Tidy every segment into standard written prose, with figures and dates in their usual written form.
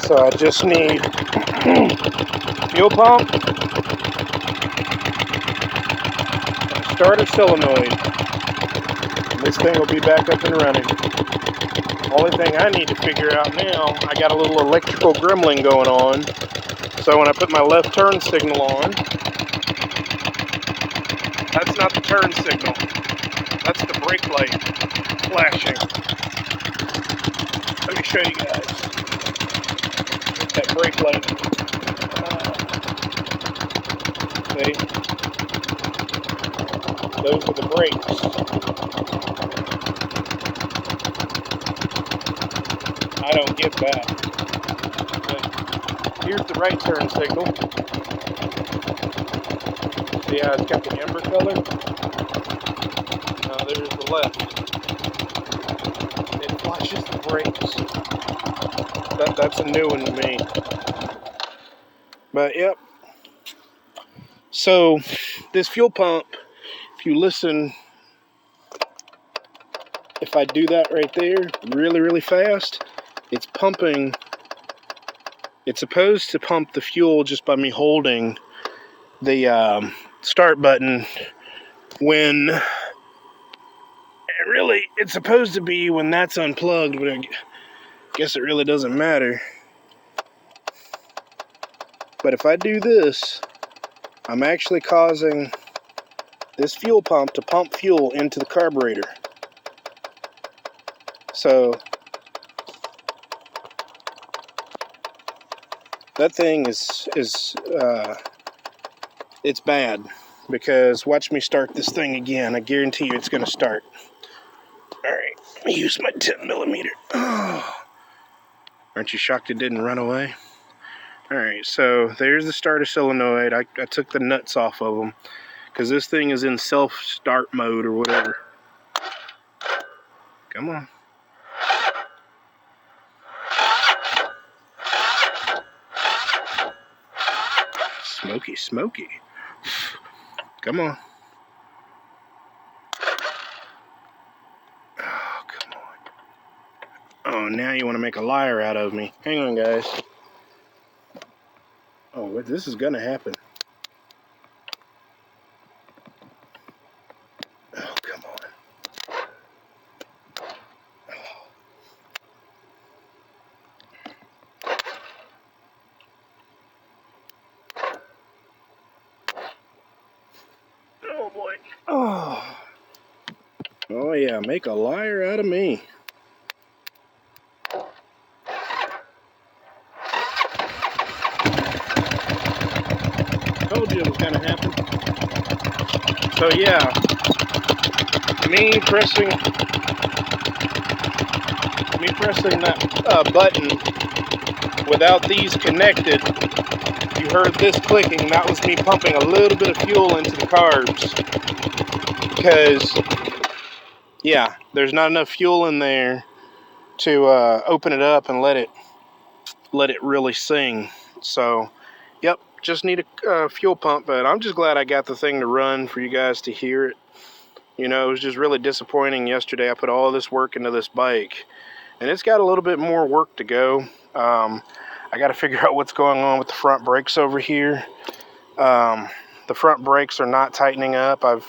So I just need fuel pump, starter solenoid, and this thing will be back up and running. Only thing I need to figure out now, I got a little electrical gremlin going on. So when I put my left turn signal on, that's not the turn signal. That's the brake light flashing. Let me show you guys. That brake light. See? Those are the brakes. I don't get that. But here's the right turn signal. See how it's got the amber color? Now there's the left. It flashes the brakes. That's a new one to me. But yep. So this fuel pump, if you listen, if I do that right there really, really fast, it's pumping. It's supposed to pump the fuel just by me holding the start button when it's supposed to be when that's unplugged, but I guess it really doesn't matter. But if I do this, I'm actually causing this fuel pump to pump fuel into the carburetor. So that thing is it's bad, because watch me start this thing again. I guarantee you it's going to start. All right, let me use my 10mm. Oh, aren't you shocked it didn't run away? All right, so there's the starter solenoid. I took the nuts off of them because this thing is in self-start mode or whatever. Come on. Smoky, smoky. Come on. Oh, come on. Oh, now you want to make a liar out of me. Hang on, guys. Oh, this is going to happen. Oh, come on. Oh, boy. Oh. Oh, yeah, make a liar out of me. Told you it was going to happen. So, yeah, me pressing that button without these connected, you heard this clicking. That was me pumping a little bit of fuel into the carbs. Because, yeah, there's not enough fuel in there to open it up and let it really sing. So, yep, just need a fuel pump. But I'm just glad I got the thing to run for you guys to hear it. You know, it was just really disappointing yesterday. I put all this work into this bike, and it's got a little bit more work to go. I got to figure out what's going on with the front brakes over here. The front brakes are not tightening up. I've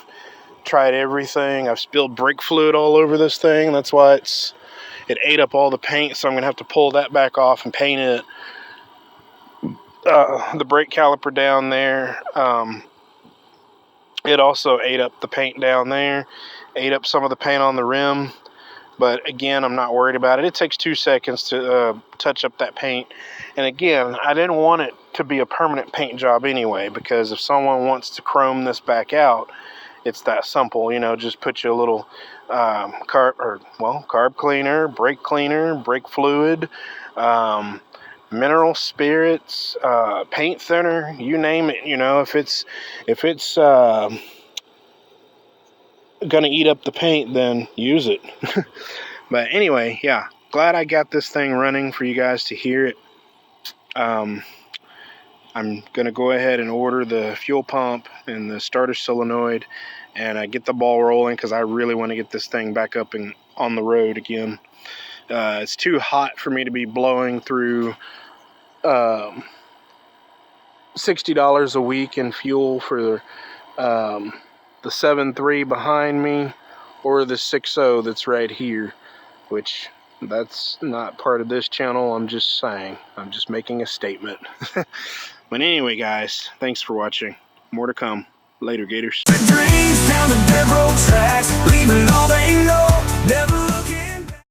tried everything. I've spilled brake fluid all over this thing. That's why it ate up all the paint, so I'm going to have to pull that back off and paint it. The brake caliper down there, it also ate up the paint down there, ate up some of the paint on the rim. But again, I'm not worried about it. It takes 2 seconds to touch up that paint. And again, I didn't want it to be a permanent paint job anyway, because if someone wants to chrome this back out, it's that simple. You know, just put you a little carb cleaner, brake fluid, mineral spirits, paint thinner, you name it. You know, if it's gonna eat up the paint, then use it. But anyway, yeah, glad I got this thing running for you guys to hear it. I'm gonna go ahead and order the fuel pump and the starter solenoid, and get the ball rolling, because I really want to get this thing back up and on the road again. It's too hot for me to be blowing through $60 a week in fuel for the 7.3 behind me, or the 6.0 that's right here, which that's not part of this channel. I'm just saying, I'm just making a statement. But anyway, guys, thanks for watching. More to come. Later, Gators. Dreams down the dead road tracks, leaving all they know. Never